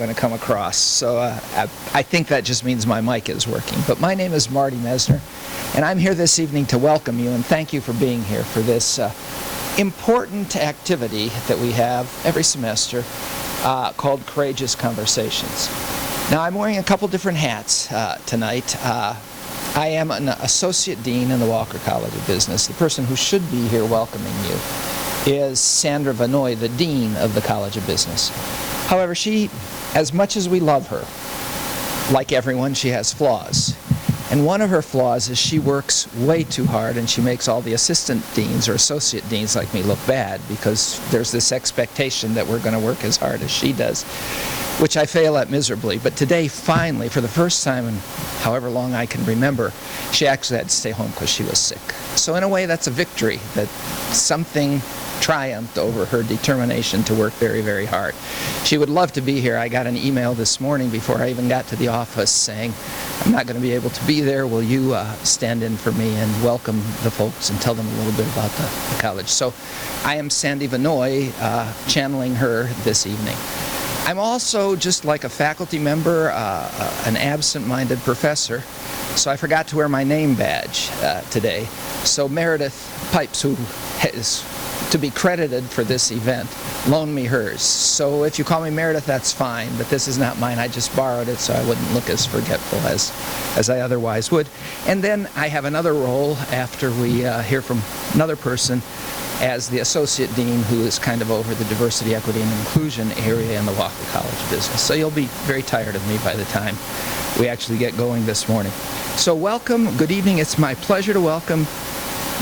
going to come across, so I think that just means my mic is working. But my name is Marty Mesner, and I'm here this evening to welcome you and thank you for being here for this important activity that we have every semester called Courageous Conversations. Now, I'm wearing a couple different hats tonight. I am an associate dean in the Walker College of Business. The person who should be here welcoming you is Sandra Vanoy, the dean of the College of Business. However, she, as much as we love her, like everyone, she has flaws. And one of her flaws is she works way too hard, and she makes all the assistant deans or associate deans like me look bad because there's this expectation that we're going to work as hard as she does, which I fail at miserably. But today, finally, for the first time in however long I can remember, she actually had to stay home because she was sick. So in a way, that's a victory, that something triumphed over her determination to work very, very hard. She would love to be here. I got an email this morning before I even got to the office saying, I'm not going to be able to be there. Will you stand in for me and welcome the folks and tell them a little bit about the college? So I am Sandy Vanoy, channeling her this evening. I'm also, just like a faculty member, an absent-minded professor, so I forgot to wear my name badge today. So Meredith Pipes, who is to be credited for this event, loaned me hers. So if you call me Meredith, that's fine, but this is not mine. I just borrowed it so I wouldn't look as forgetful as I otherwise would. And then I have another role after we hear from another person as the associate dean who is kind of over the diversity, equity, and inclusion area in the Walker College of Business. So you'll be very tired of me by the time we actually get going this morning. So welcome, good evening. It's my pleasure to welcome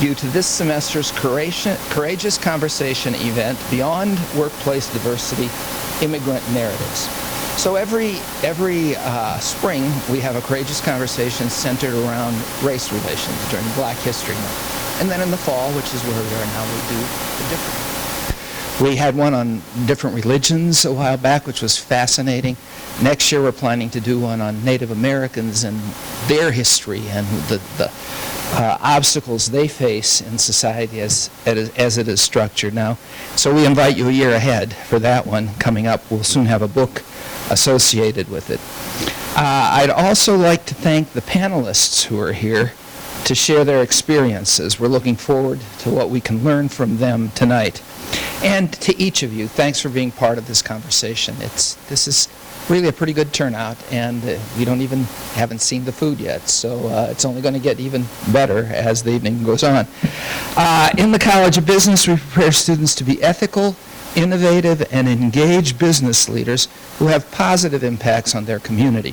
you to this semester's Courageous Conversation event, Beyond Workplace Diversity, Immigrant Narratives. So every spring we have a Courageous Conversation centered around race relations during Black History Month. And then in the fall, which is where we are now, we do a different. We had one on different religions a while back, which was fascinating. Next year we're planning to do one on Native Americans and their history and the obstacles they face in society as it is structured now. So we invite you a year ahead for that one coming up. We'll soon have a book associated with it. I'd also like to thank the panelists who are here to share their experiences. We're looking forward to what we can learn from them tonight. And to each of you, thanks for being part of this conversation. This is really a pretty good turnout, and we haven't seen the food yet, so it's only going to get even better as the evening goes on. In the College of Business, we prepare students to be ethical, innovative, and engaged business leaders who have positive impacts on their community,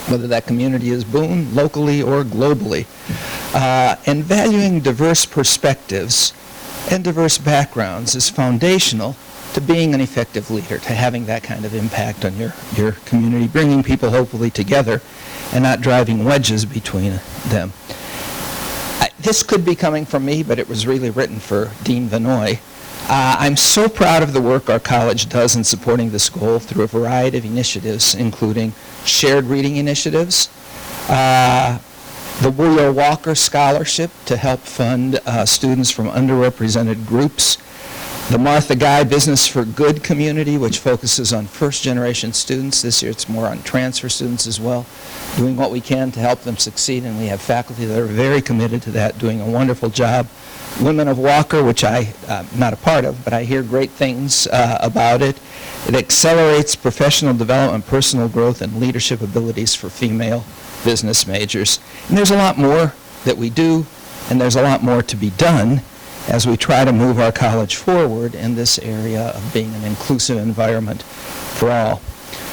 whether that community is Boone, locally, or globally. And valuing diverse perspectives and diverse backgrounds is foundational to being an effective leader, to having that kind of impact on your community, bringing people hopefully together and not driving wedges between them. This could be coming from me, but it was really written for Dean Vanoy. I'm so proud of the work our college does in supporting this goal through a variety of initiatives, including shared reading initiatives, the William Walker Scholarship to help fund students from underrepresented groups, the Martha Guy Business for Good community, which focuses on first-generation students. This year it's more on transfer students as well, doing what we can to help them succeed, and we have faculty that are very committed to that, doing a wonderful job. Women of Walker, which I'm not a part of, but I hear great things about it. It accelerates professional development, personal growth, and leadership abilities for female business majors. And there's a lot more that we do, and there's a lot more to be done as we try to move our college forward in this area of being an inclusive environment for all.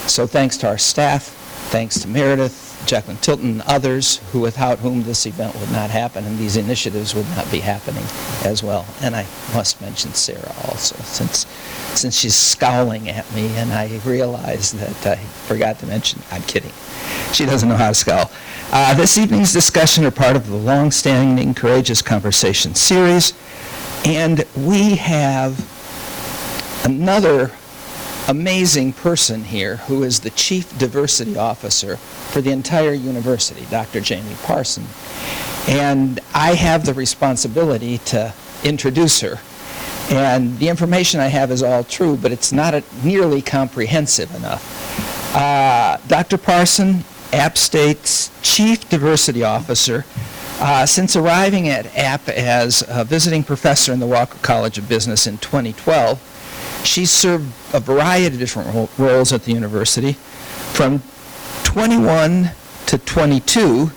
So thanks to our staff, thanks to Meredith, Jacqueline Tilton, and others without whom this event would not happen and these initiatives would not be happening as well. And I must mention Sarah also, since she's scowling at me and I realize that I forgot to mention, I'm kidding. She doesn't know how to scowl. This evening's discussion are part of the long-standing Courageous Conversation series, and we have another amazing person here who is the Chief Diversity Officer for the entire university, Dr. Jamie Parson. And I have the responsibility to introduce her. And the information I have is all true, but it's not nearly comprehensive enough. Dr. Parson, App State's Chief Diversity Officer, since arriving at App as a visiting professor in the Walker College of Business in 2012, she's served a variety of different roles at the university. From 21 to 22,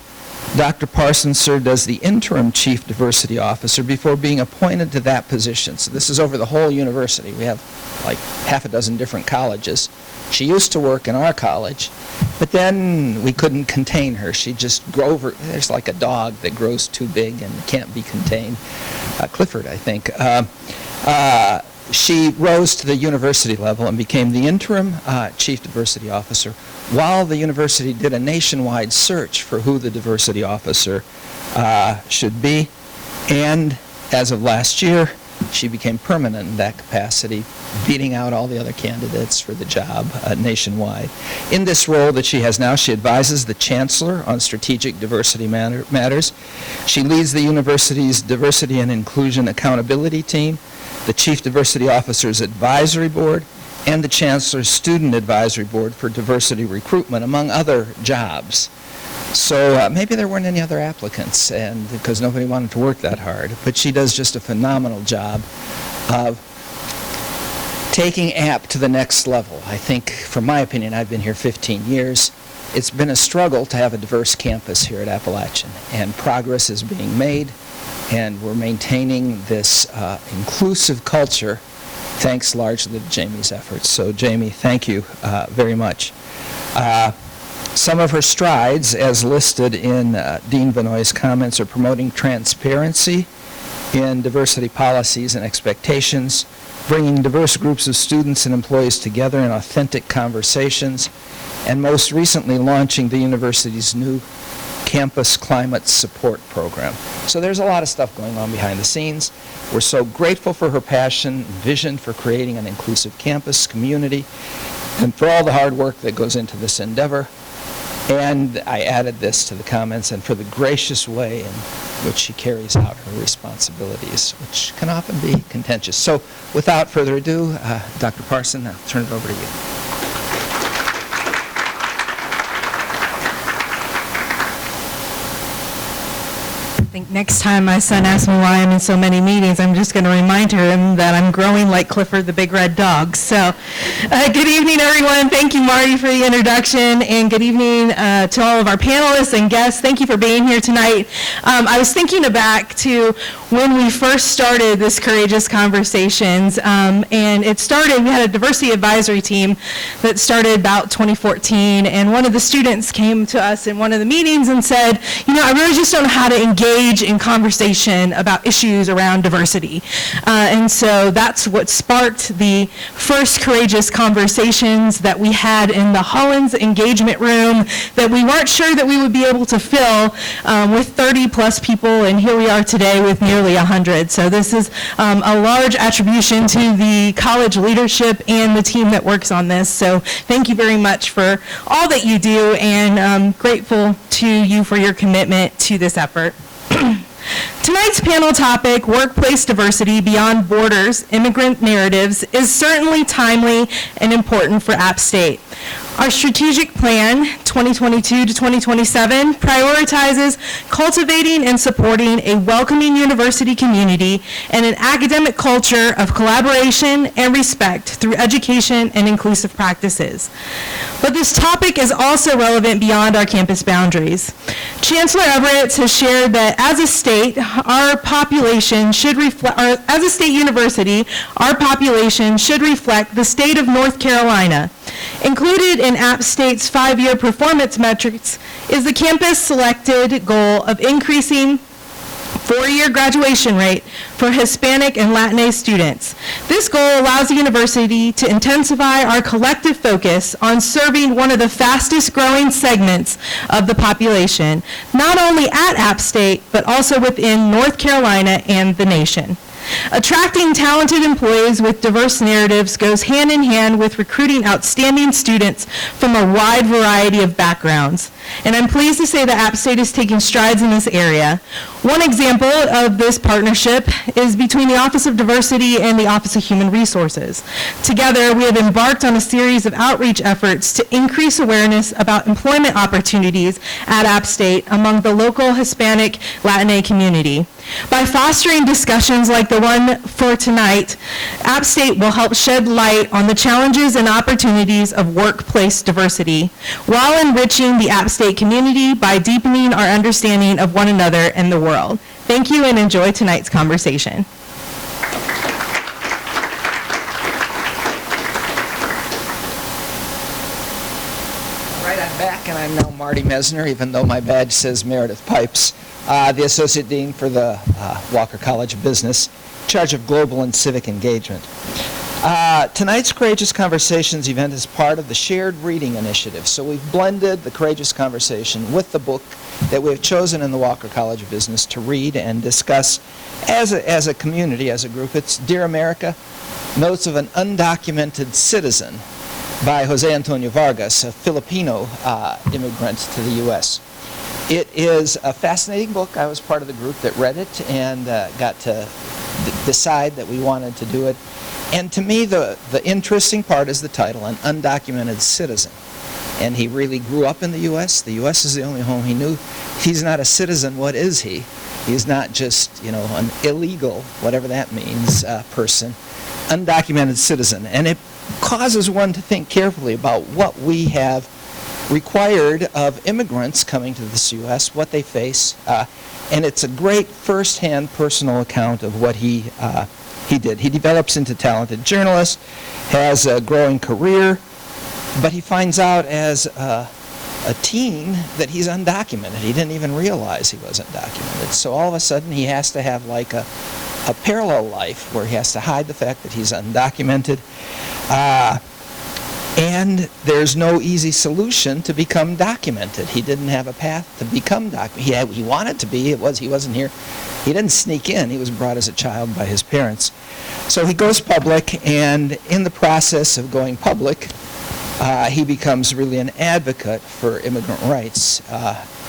Dr. Parsons served as the interim Chief Diversity Officer before being appointed to that position. So this is over the whole university. We have like half a dozen different colleges. She used to work in our college, but then we couldn't contain her. She'd just grow over. There's like a dog that grows too big and can't be contained. Clifford, I think. She rose to the university level and became the interim Chief Diversity Officer while the university did a nationwide search for who the diversity officer should be. And as of last year, she became permanent in that capacity, beating out all the other candidates for the job nationwide. In this role that she has now, she advises the Chancellor on strategic diversity matters. She leads the university's Diversity and Inclusion Accountability Team, the Chief Diversity Officer's Advisory Board, and the Chancellor's Student Advisory Board for Diversity Recruitment, among other jobs. So maybe there weren't any other applicants, and because nobody wanted to work that hard. But she does just a phenomenal job of taking App to the next level. I think, from my opinion, I've been here 15 years. It's been a struggle to have a diverse campus here at Appalachian, and progress is being made, and we're maintaining this inclusive culture thanks largely to Jamie's efforts. So Jamie, thank you very much. Some of her strides, as listed in Dean Vinoy's comments, are promoting transparency in diversity policies and expectations, bringing diverse groups of students and employees together in authentic conversations, and most recently launching the university's new Campus Climate Support Program. So there's a lot of stuff going on behind the scenes. We're so grateful for her passion and vision for creating an inclusive campus community and for all the hard work that goes into this endeavor. And I added this to the comments, and for the gracious way in which she carries out her responsibilities, which can often be contentious. So without further ado, Dr. Parson, I'll turn it over to you. I think next time my son asks me why I'm in so many meetings, I'm just going to remind him that I'm growing like Clifford the big red dog. So good evening, everyone. Thank you, Marty, for the introduction, and good evening to all of our panelists and guests. Thank you for being here tonight. I was thinking back to when we first started this Courageous Conversations, and it started, we had a diversity advisory team that started about 2014, and one of the students came to us in one of the meetings and said, you know, I really just don't know how to engage in conversation about issues around diversity. And so that's what sparked the first Courageous Conversations that we had in the Hollins engagement room that we weren't sure that we would be able to fill with 30 plus people, and here we are today with nearly 100. So this is a large attribution to the college leadership and the team that works on this. So thank you very much for all that you do, and I'm grateful to you for your commitment to this effort. Tonight's panel topic, Workplace Diversity Beyond Borders, Immigrant Narratives, is certainly timely and important for App State. Our strategic plan, 2022 to 2027, prioritizes cultivating and supporting a welcoming university community and an academic culture of collaboration and respect through education and inclusive practices. But this topic is also relevant beyond our campus boundaries. Chancellor Everett has shared that as a state, our population should reflect, or as a state university, our population should reflect the state of North Carolina. Included in App State's 5-year performance metrics is the campus selected goal of increasing 4-year graduation rate for Hispanic and Latinx students. This goal allows the university to intensify our collective focus on serving one of the fastest growing segments of the population, not only at App State, but also within North Carolina and the nation. Attracting talented employees with diverse narratives goes hand in hand with recruiting outstanding students from a wide variety of backgrounds. And I'm pleased to say that App State is taking strides in this area. One example of this partnership is between the Office of Diversity and the Office of Human Resources. Together, we have embarked on a series of outreach efforts to increase awareness about employment opportunities at App State among the local Hispanic Latinx community. By fostering discussions like the one for tonight, App State will help shed light on the challenges and opportunities of workplace diversity while enriching the App State community by deepening our understanding of one another and the world. Thank you and enjoy tonight's conversation. Back, and I'm now Marty Mesner, even though my badge says Meredith Pipes, the Associate Dean for the Walker College of Business, in charge of global and civic engagement. Tonight's Courageous Conversations event is part of the Shared Reading Initiative, so we've blended the Courageous Conversation with the book that we've chosen in the Walker College of Business to read and discuss as a community, as a group. It's Dear America, Notes of an Undocumented Citizen, by Jose Antonio Vargas, a Filipino immigrant to the U.S. It is a fascinating book. I was part of the group that read it and got to decide that we wanted to do it. And to me, the interesting part is the title, An Undocumented Citizen. And he really grew up in the U.S. The U.S. is the only home he knew. If he's not a citizen, what is he? He's not just, an illegal, whatever that means, person. Undocumented citizen. And it causes one to think carefully about what we have required of immigrants coming to this U.S., what they face, and it's a great first-hand personal account of what he did. He develops into a talented journalist, has a growing career, but he finds out as a teen that he's undocumented. He didn't even realize he was undocumented. So all of a sudden he has to have like a parallel life where he has to hide the fact that he's undocumented. And there's no easy solution to become documented. He didn't have a path to become documented. He wanted to be. He wasn't here. He didn't sneak in. He was brought as a child by his parents. So he goes public, and in the process of going public, he becomes really an advocate for immigrant rights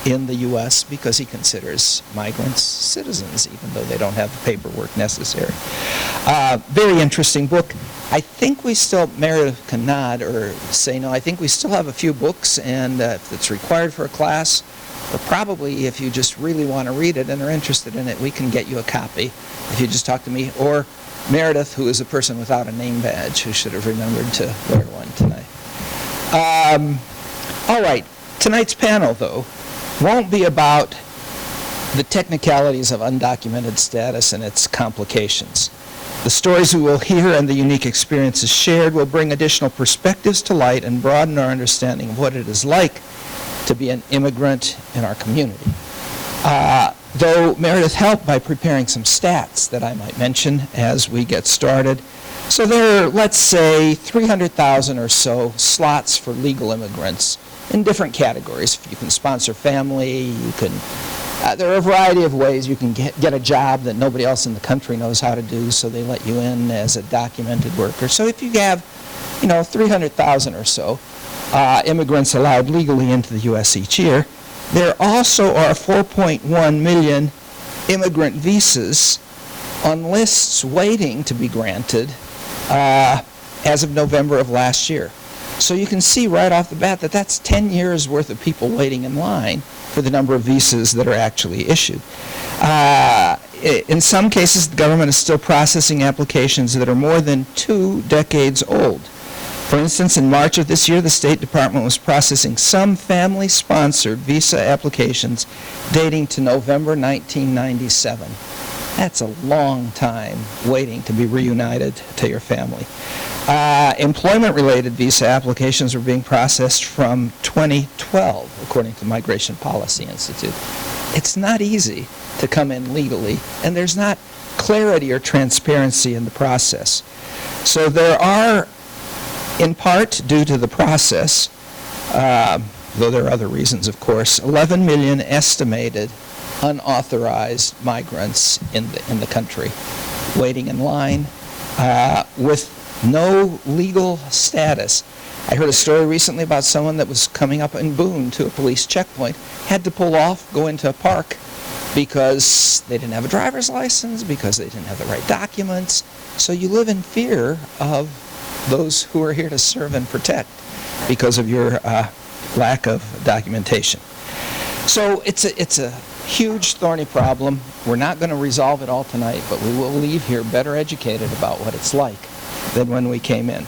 in the U.S. because he considers migrants citizens, even though they don't have the paperwork necessary. Very interesting book. I think we still, Meredith can nod or say no, I think we still have a few books, and if it's required for a class, or probably if you just really want to read it and are interested in it, we can get you a copy if you just talk to me, or Meredith, who is a person without a name badge, who should have remembered to wear one tonight. All right, tonight's panel, though, won't be about the technicalities of undocumented status and its complications. The stories we will hear and the unique experiences shared will bring additional perspectives to light and broaden our understanding of what it is like to be an immigrant in our community. Though Meredith helped by preparing some stats that I might mention as we get started. So there are, let's say, 300,000 or so slots for legal immigrants in different categories. You can sponsor family, you can, there are a variety of ways you can get a job that nobody else in the country knows how to do, so they let you in as a documented worker. So if you have, 300,000 or so immigrants allowed legally into the U.S. each year, there also are 4.1 million immigrant visas on lists waiting to be granted as of November of last year. So you can see right off the bat that that's 10 years worth of people waiting in line for the number of visas that are actually issued. In some cases, the government is still processing applications that are more than 2 decades old. For instance, in March of this year, the State Department was processing some family-sponsored visa applications dating to November 1997. That's a long time waiting to be reunited to your family. Employment-related visa applications were being processed from 2012, according to Migration Policy Institute. It's not easy to come in legally, and there's not clarity or transparency in the process. So there are, in part due to the process, though there are other reasons, of course, 11 million estimated unauthorized migrants in the country waiting in line with no legal status. I heard a story recently about someone that was coming up in Boone to a police checkpoint, had to pull off, go into a park, because they didn't have a driver's license, because they didn't have the right documents. So you live in fear of those who are here to serve and protect because of your lack of documentation. So it's a huge, thorny problem. We're not going to resolve it all tonight, but we will leave here better educated about what it's like than when we came in.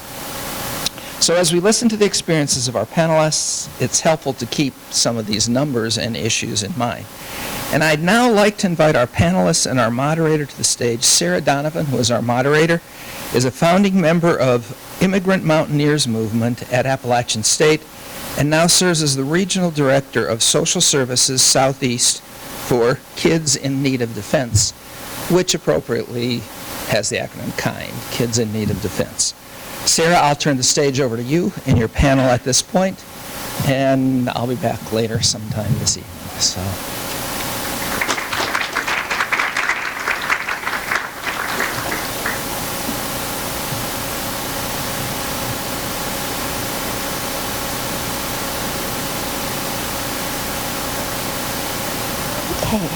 So as we listen to the experiences of our panelists, it's helpful to keep some of these numbers and issues in mind. And I'd now like to invite our panelists and our moderator to the stage. Sarah Donovan, who is our moderator, is a founding member of Immigrant Mountaineers movement at Appalachian State and now serves as the Regional Director of Social Services Southeast for Kids in Need of Defense, which appropriately has the acronym KIND, Kids in Need of Defense. Sarah, I'll turn the stage over to you and your panel at this point, and I'll be back later sometime this evening. So. Okay.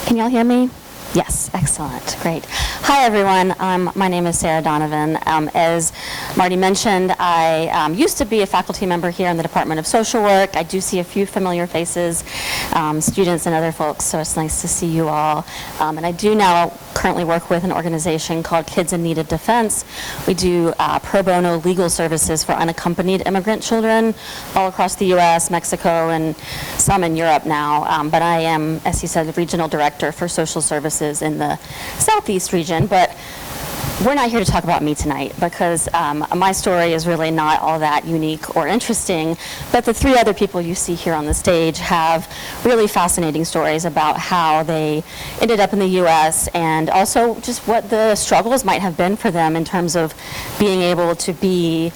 Can y'all hear me? Yes, excellent, great. Hi everyone, my name is Sarah Donovan. As Marty mentioned, I used to be a faculty member here in the Department of Social Work. I do see a few familiar faces, students and other folks, so it's nice to see you all. And I do now currently work with an organization called Kids in Need of Defense. We do pro bono legal services for unaccompanied immigrant children all across the U.S., Mexico, and some in Europe now. But I am, as he said, the regional director for social services in the Southeast region. But we're not here to talk about me tonight because my story is really not all that unique or interesting, but the three other people you see here on the stage have really fascinating stories about how they ended up in the U.S. and also just what the struggles might have been for them in terms of being able to be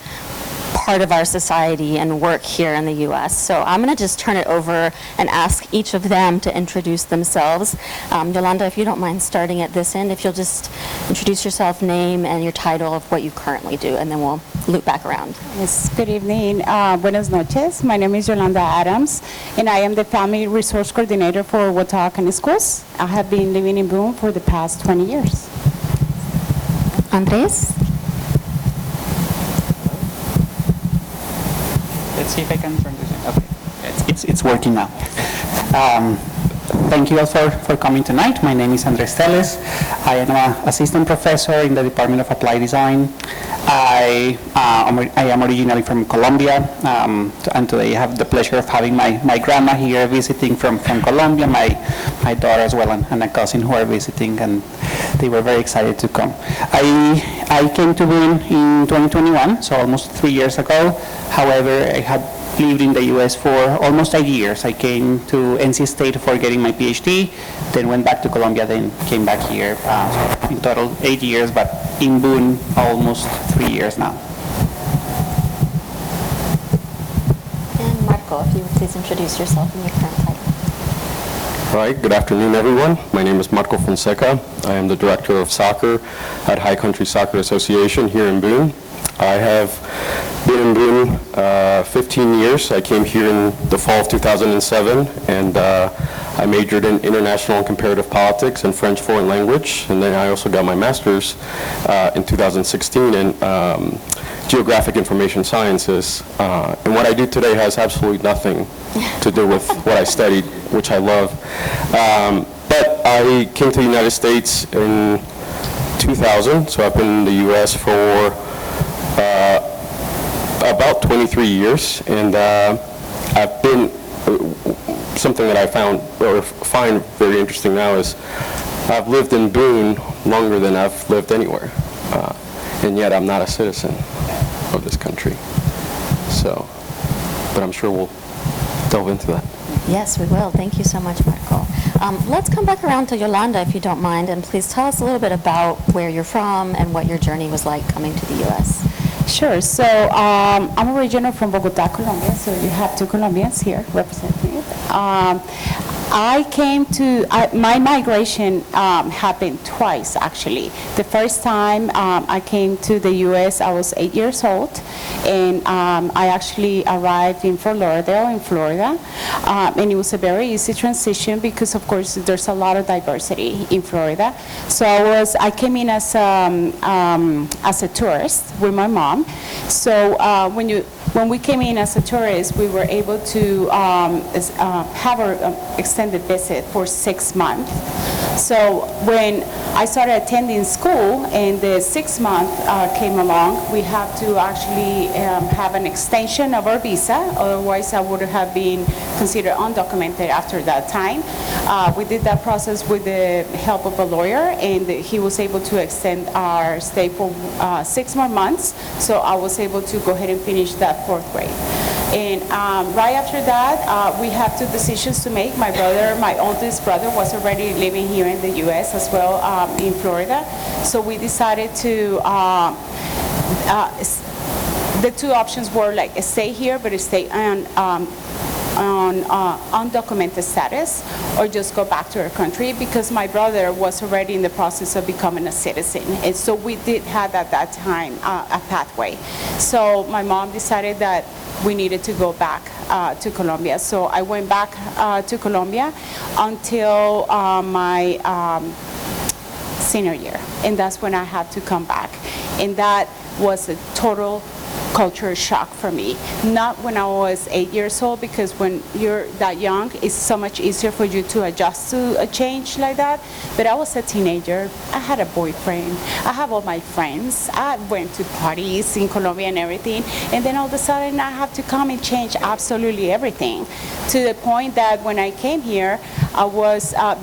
part of our society and work here in the U.S. So I'm going to just turn it over and ask each of them to introduce themselves. Yolanda, if you don't mind starting at this end, if you'll just introduce yourself, name, and your title of what you currently do, and then we'll loop back around. Yes, good evening. Buenas noches. My name is Yolanda Adams, and I am the Family Resource Coordinator for Watauga Schools. I have been living in Boone for the past 20 years. Andres? Let's see if I can turn this in. Okay, it's working now. Thank you all for coming tonight. My name is Andres Tellez. I am an assistant professor in the Department of Applied Design. I am originally from Colombia, and today I have the pleasure of having my grandma here visiting from Colombia, my daughter as well, and a cousin who are visiting, and they were very excited to come. I came to Boone in 2021, so almost 3 years ago. However, I had lived in the U.S. for almost 8 years. I came to NC State for getting my PhD, then went back to Colombia, then came back here. So in total 8 years, but in Boone almost 3 years now. And Marco, if you would please introduce yourself and your current title. Hi, good afternoon, everyone. My name is Marco Fonseca. I am the Director of Soccer at High Country Soccer Association here in Boone. I have been in Boone 15 years. I came here in the fall of 2007, and I majored in international and comparative politics and French foreign language, and then I also got my master's in 2016 in geographic information sciences. And what I do today has absolutely nothing to do with what I studied, which I love. But I came to the United States in 2000, so I've been in the U.S. for about 23 years, and I've been, something that I find very interesting now is I've lived in Boone longer than I've lived anywhere, and yet I'm not a citizen of this country. So, but I'm sure we'll delve into that. Yes, we will. Thank you so much, Marco. Let's come back around to Yolanda, if you don't mind, and please tell us a little bit about where you're from and what your journey was like coming to the U.S. Sure. So I'm originally from Bogota, Colombia, so you have two Colombians here representing it. My migration happened twice, actually. The first time I came to the U.S., I was 8 years old, and I actually arrived in Fort Lauderdale, in Florida, and it was a very easy transition because, of course, there's a lot of diversity in Florida. So I came in as a tourist with my mom. So when we came in as a tourist, we were able to have an extended visit for 6 months. So when I started attending school and the 6 month came along, we had to actually have an extension of our visa. Otherwise, I would have been considered undocumented after that time. We did that process with the help of a lawyer, and he was able to extend our stay for 6 more months. So I was able to go ahead and finish that 4th grade. And right after that, we have 2 decisions to make. My oldest brother was already living here in the U.S. as well, in Florida. So we decided to, the 2 options were like stay here, but stay on undocumented status, or just go back to our country, because my brother was already in the process of becoming a citizen. And so we did have at that time a pathway. So my mom decided that we needed to go back to Colombia. So I went back to Colombia until my senior year, and that's when I had to come back. And that was a total culture shock for me. Not when I was 8 years old, because when you're that young, it's so much easier for you to adjust to a change like that. But I was a teenager. I had a boyfriend. I have all my friends. I went to parties in Colombia and everything. And then all of a sudden, I have to come and change absolutely everything. To the point that when I came here,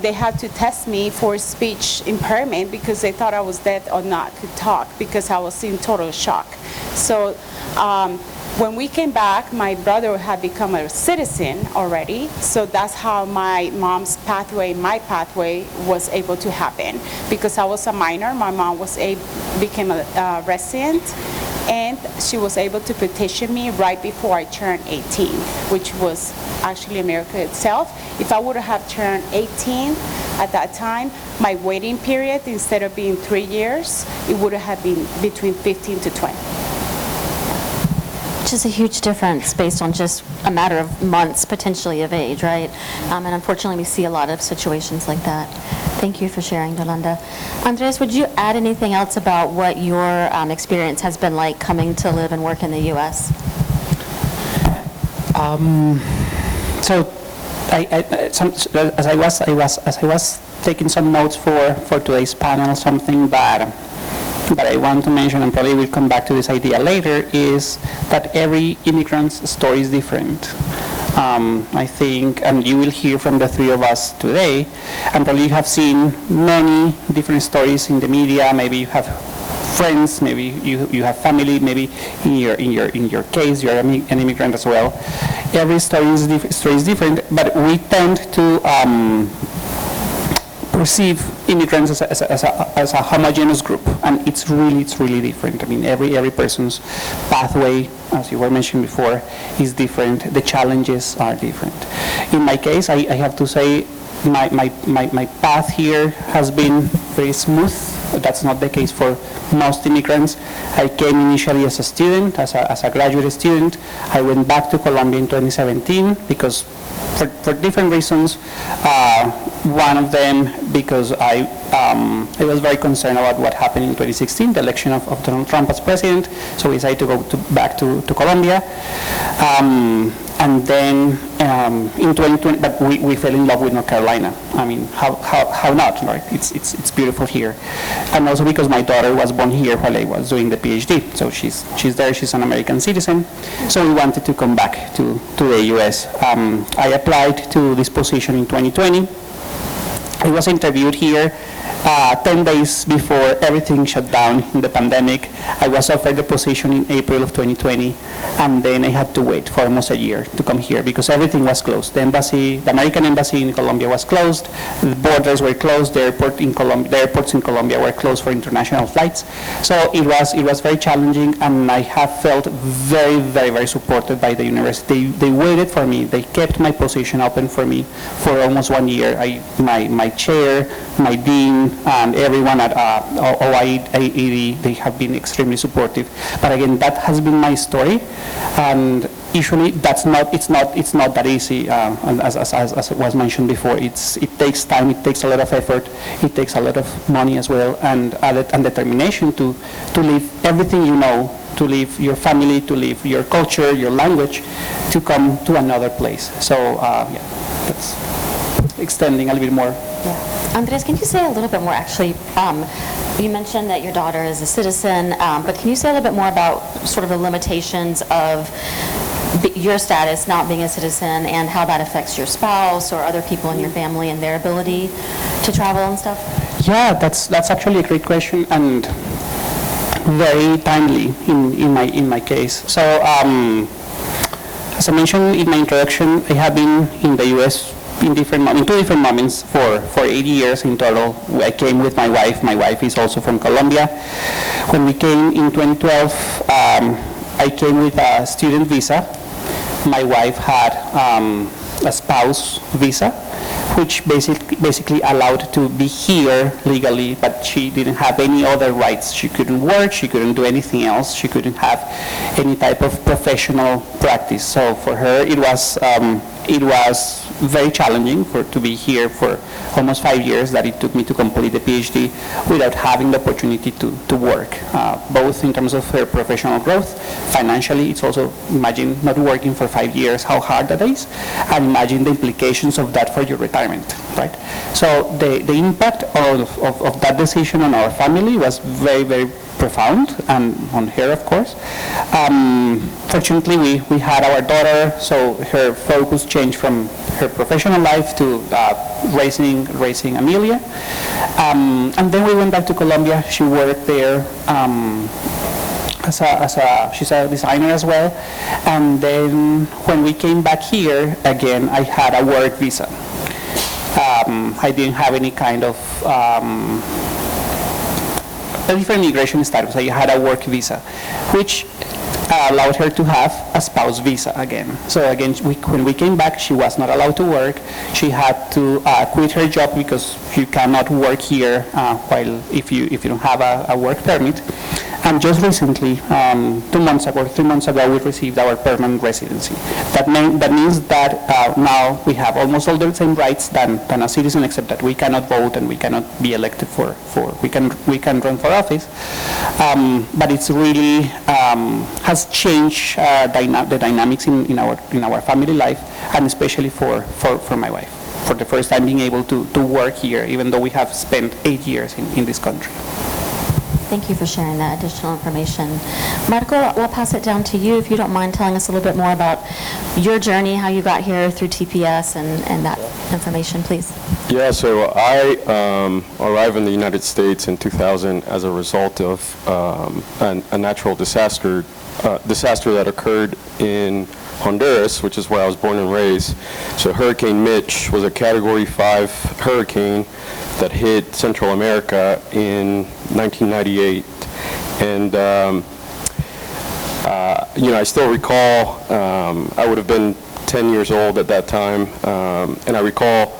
they had to test me for speech impairment because they thought I was dead or not could talk, because I was in total shock. So when we came back, my brother had become a citizen already, so that's how my mom's pathway, my pathway, was able to happen. Because I was a minor, my mom became a resident, and she was able to petition me right before I turned 18, which was actually America itself. If I would have turned 18 at that time, my waiting period, instead of being 3 years, it would have been between 15 to 20. Which is a huge difference based on just a matter of months, potentially, of age, right? And unfortunately, we see a lot of situations like that. Thank you for sharing, Yolanda. Andres, would you add anything else about what your experience has been like coming to live and work in the U.S.? So, as I was taking some notes for today's panel, something that I want to mention, and probably we'll come back to this idea later, is that every immigrant's story is different. I think, and you will hear from the 3 of us today, and probably you have seen many different stories in the media. Maybe you have friends, maybe you have family, maybe in your case you're an immigrant as well. Every story is different, but we tend to perceive immigrants as a homogeneous group, and it's really different. I mean, every person's pathway, as you were mentioning before, is different. The challenges are different. In my case, I have to say my path here has been very smooth. That's not the case for most immigrants. I came initially as a student, as a graduate student. I went back to Colombia in 2017 because for different reasons. One of them because I was very concerned about what happened in 2016, the election of Donald Trump as president. So we decided to go back to Colombia. And then in 2020, but we fell in love with North Carolina. I mean, how not, right? It's beautiful here. And also because my daughter was born here while I was doing the PhD. So she's there, she's an American citizen. So we wanted to come back to the US. I applied to this position in 2020. I was interviewed here 10 days before everything shut down in the pandemic. I was offered the position in April of 2020, and then I had to wait for almost a year to come here because everything was closed. The American embassy in Colombia was closed, the borders were closed, the airports in Colombia were closed for international flights. So it was very challenging, and I have felt very, very, very supported by the university. They waited for me. They kept my position open for me for almost 1 year. My chair, my dean, and everyone at OIAD, they have been extremely supportive. But again, that has been my story, and usually it's not that easy. And as was mentioned before, it takes time, it takes a lot of effort, it takes a lot of money as well, and determination to leave everything you know, to leave your family, to leave your culture, your language, to come to another place. So yeah, that's extending a little bit more. Yeah. Andres, can you say a little bit more, actually, you mentioned that your daughter is a citizen, but can you say a little bit more about sort of the limitations of your status not being a citizen and how that affects your spouse or other people in your family and their ability to travel and stuff? Yeah, that's actually a great question and very timely in my case. So as I mentioned in my introduction, I have been in the U.S. in two different moments for 8 years in total. I came with my wife. My wife is also from Colombia. When we came in 2012, I came with a student visa. My wife had a spouse visa, which basically allowed to be here legally, but she didn't have any other rights. She couldn't work, she couldn't do anything else, she couldn't have any type of professional practice. So for her, it was very challenging to be here for almost 5 years that it took me to complete the PhD without having the opportunity to work, both in terms of her professional growth. Financially, it's also, imagine not working for 5 years, how hard that is, and imagine the implications of that for your retirement, right? So the impact of that decision on our family was very, very profound, and on her, of course. Fortunately, we had our daughter, so her focus changed from her professional life to raising Amelia. And then we went back to Colombia. She worked there she's a designer as well. And then when we came back here, again, I had a work visa. I didn't have any kind of a different immigration status. I had a work visa, which allowed her to have a spouse visa again. So again, when we came back, she was not allowed to work. She had to quit her job because you cannot work here while if you don't have a work permit. And just recently, 2 months ago, 3 months ago, we received our permanent residency. That means that now we have almost all the same rights than a citizen, except that we cannot vote and we cannot be elected we can run for office. But it's really has changed the dynamics in our family life, and especially for my wife. For the first time, being able to work here, even though we have spent 8 years in this country. Thank you for sharing that additional information. Marco, we'll pass it down to you if you don't mind telling us a little bit more about your journey, how you got here through TPS and that information, please. Yeah, so I arrived in the United States in 2000 as a result of a natural disaster that occurred in Honduras, which is where I was born and raised. So Hurricane Mitch was a Category 5 hurricane that hit Central America in 1998. And, I still recall, I would have been 10 years old at that time, and I recall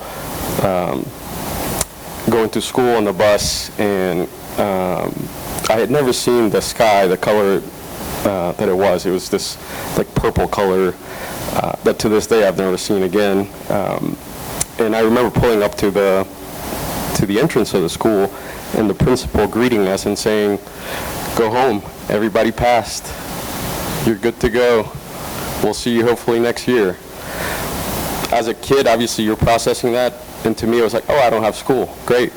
going to school on the bus, and I had never seen the sky, the color that it was. It was this like purple color that to this day I've never seen again. And I remember pulling up to the entrance of the school and the principal greeting us and saying, "Go home, everybody passed. You're good to go. We'll see you hopefully next year." As a kid, obviously you're processing that, and to me it was like, oh, I don't have school, great.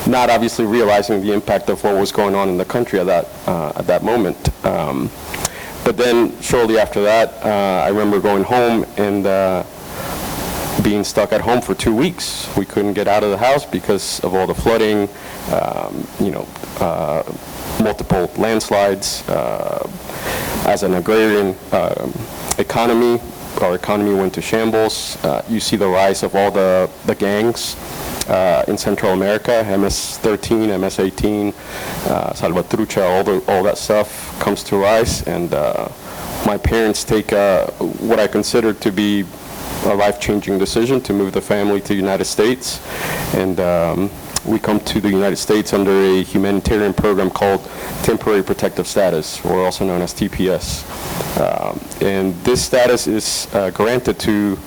Not obviously realizing the impact of what was going on in the country at that moment. But then shortly after that, I remember going home and being stuck at home for 2 weeks. We couldn't get out of the house because of all the flooding, multiple landslides. As an agrarian economy, our economy went to shambles. You see the rise of all the gangs in Central America, MS-13, MS-18, Salvatrucha, all that stuff comes to rise. And my parents take what I consider to be a life-changing decision to move the family to the United States. And we come to the United States under a humanitarian program called Temporary Protective Status, or also known as TPS. And this status is granted to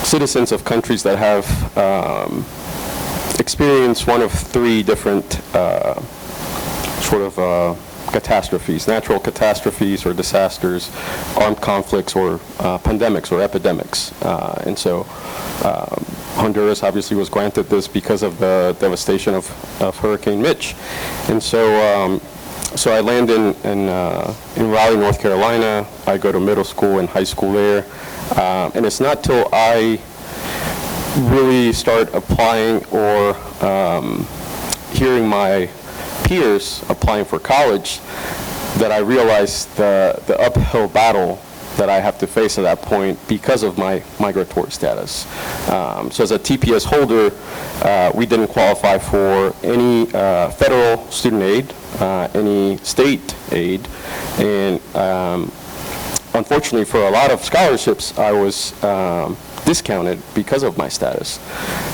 citizens of countries that have experienced one of 3 different catastrophes: natural catastrophes or disasters, armed conflicts, or pandemics or epidemics. And so Honduras obviously was granted this because of the devastation of Hurricane Mitch. And so so I land in Raleigh, North Carolina. I go to middle school and high school there. And it's not till I really start applying or hearing my peers applying for college that I realized the uphill battle that I have to face at that point because of my migratory status. So as a TPS holder, we didn't qualify for any federal student aid, any state aid, and unfortunately for a lot of scholarships, I was discounted because of my status.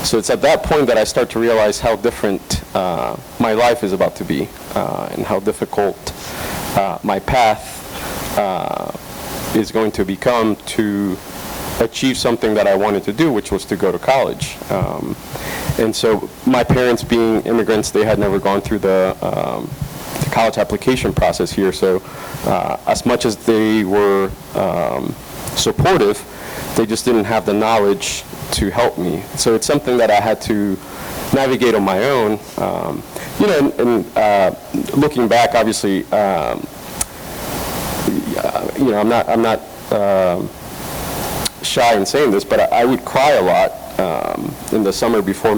So it's at that point that I start to realize how different my life is about to be, and how difficult my path is going to become to achieve something that I wanted to do, which was to go to college. And so my parents, being immigrants, they had never gone through the college application process here. So as much as they were supportive, they just didn't have the knowledge to help me. So it's something that I had to navigate on my own. And looking back, obviously, I'm not shy in saying this, but I would cry a lot in the summer before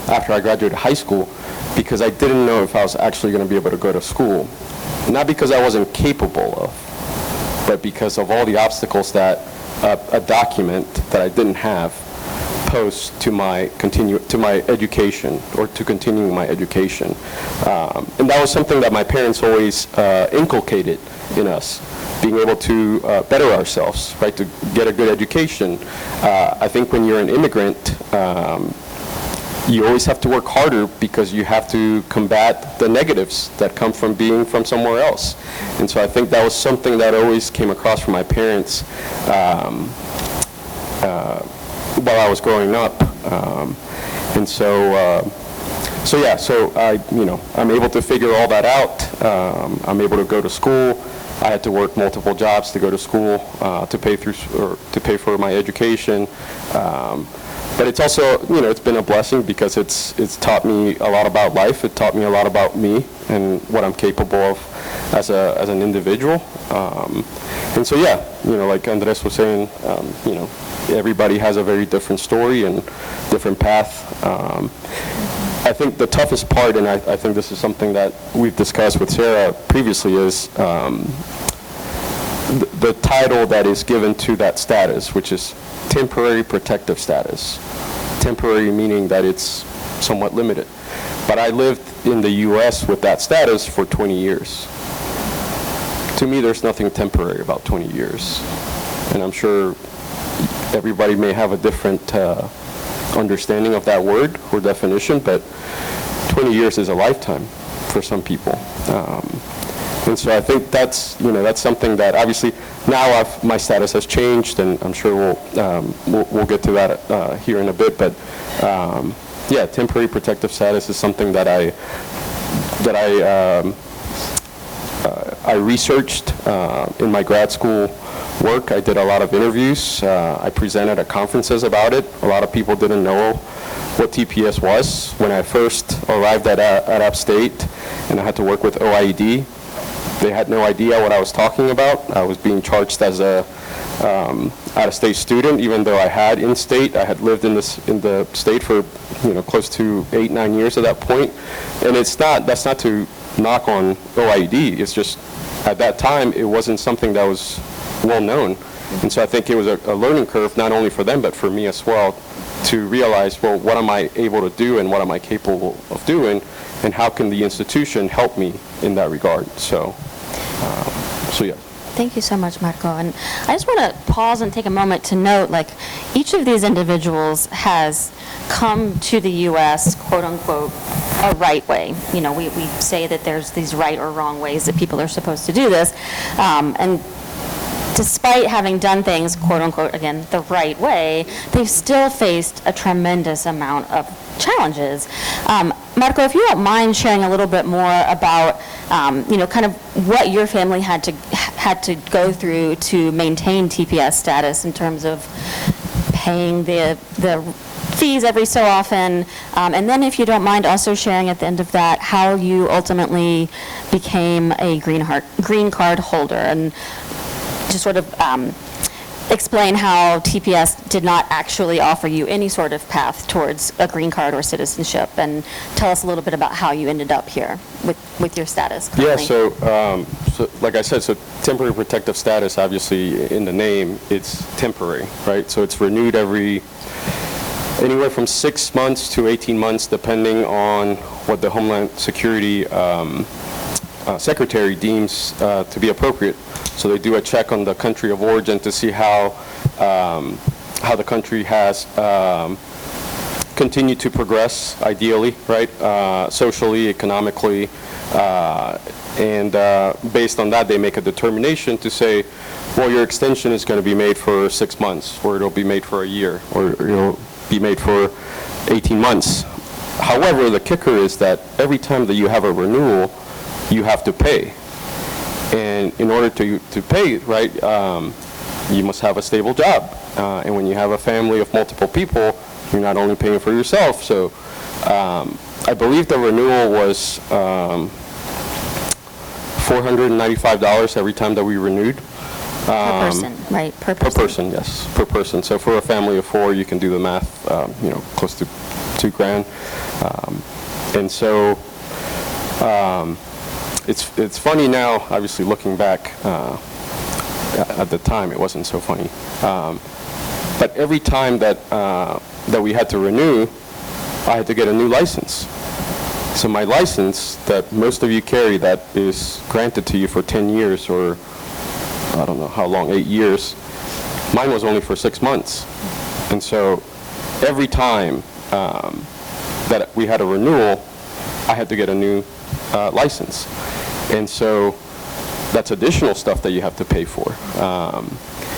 after I graduated high school, because I didn't know if I was actually going to be able to go to school. Not because I wasn't capable of, but because of all the obstacles that a document that I didn't have posed to my education, or to continuing my education. And that was something that my parents always inculcated in us, being able to better ourselves, right, to get a good education. I think when you're an immigrant, you always have to work harder because you have to combat the negatives that come from being from somewhere else. And so I think that was something that always came across from my parents while I was growing up. And so I'm able to figure all that out. I'm able to go to school. I had to work multiple jobs to go to school to pay for my education. But it's also, it's been a blessing because it's taught me a lot about life. It taught me a lot about me and what I'm capable of as an individual. And so, like Andres was saying, everybody has a very different story and different path. I think the toughest part, and I think this is something that we've discussed with Sarah previously, is the title that is given to that status, which is temporary protective status. Temporary meaning that it's somewhat limited. But I lived in the U.S. with that status for 20 years. To me, there's nothing temporary about 20 years. And I'm sure everybody may have a different understanding of that word or definition, but 20 years is a lifetime for some people. And so I think that's something that obviously now my status has changed, and I'm sure we'll get to that here in a bit. But temporary protective status is something that I researched in my grad school work. I did a lot of interviews. I presented at conferences about it. A lot of people didn't know what TPS was. When I first arrived at App State and I had to work with OID, They had no idea what I was talking about. I was being charged as a out-of-state student, even though I had in-state. I had lived in the state for close to 8-9 years at that point. And that's not to knock on OID. It's just at that time it wasn't something that was well known. And so I think it was a learning curve, not only for them but for me as well, to realize, well, what am I able to do and what am I capable of doing, and how can the institution help me in that regard. So yeah. Thank you so much, Marco. And I just want to pause and take a moment to note, like, each of these individuals has come to the U.S., quote unquote, a right way. You know, we say that there's these right or wrong ways that people are supposed to do this. And despite having done things, quote unquote, again, the right way, they've still faced a tremendous amount of challenges. Marco, if you don't mind sharing a little bit more about, kind of what your family had to go through to maintain TPS status in terms of paying the fees every so often, and then if you don't mind also sharing at the end of that how you ultimately became a green card holder, and just sort of explain how TPS did not actually offer you any sort of path towards a green card or citizenship, and tell us a little bit about how you ended up here with your status currently. Yeah, so like I said, so temporary protective status, obviously in the name, it's temporary, right? So it's renewed anywhere from 6 months to 18 months, depending on what the Homeland Security Secretary deems to be appropriate. So they do a check on the country of origin to see how the country has continued to progress, ideally, right? Socially, economically, and based on that, they make a determination to say, well, your extension is going to be made for 6 months, or it'll be made for a year, or it'll be made for 18 months. However, the kicker is that every time that you have a renewal, you have to pay. And in order to pay, right, you must have a stable job. And when you have a family of multiple people, you're not only paying for yourself. So I believe the renewal was $495 every time that we renewed. Per person, right? Per person. Per person, yes, per person. So for a family of 4, you can do the math, close to $2,000. And so it's funny now, obviously looking back. At the time, it wasn't so funny. But every time that we had to renew, I had to get a new license. So my license that most of you carry, that is granted to you for 10 years or I don't know how long, 8 years, mine was only for 6 months. And so every time that we had a renewal, I had to get a new license. And so that's additional stuff that you have to pay for.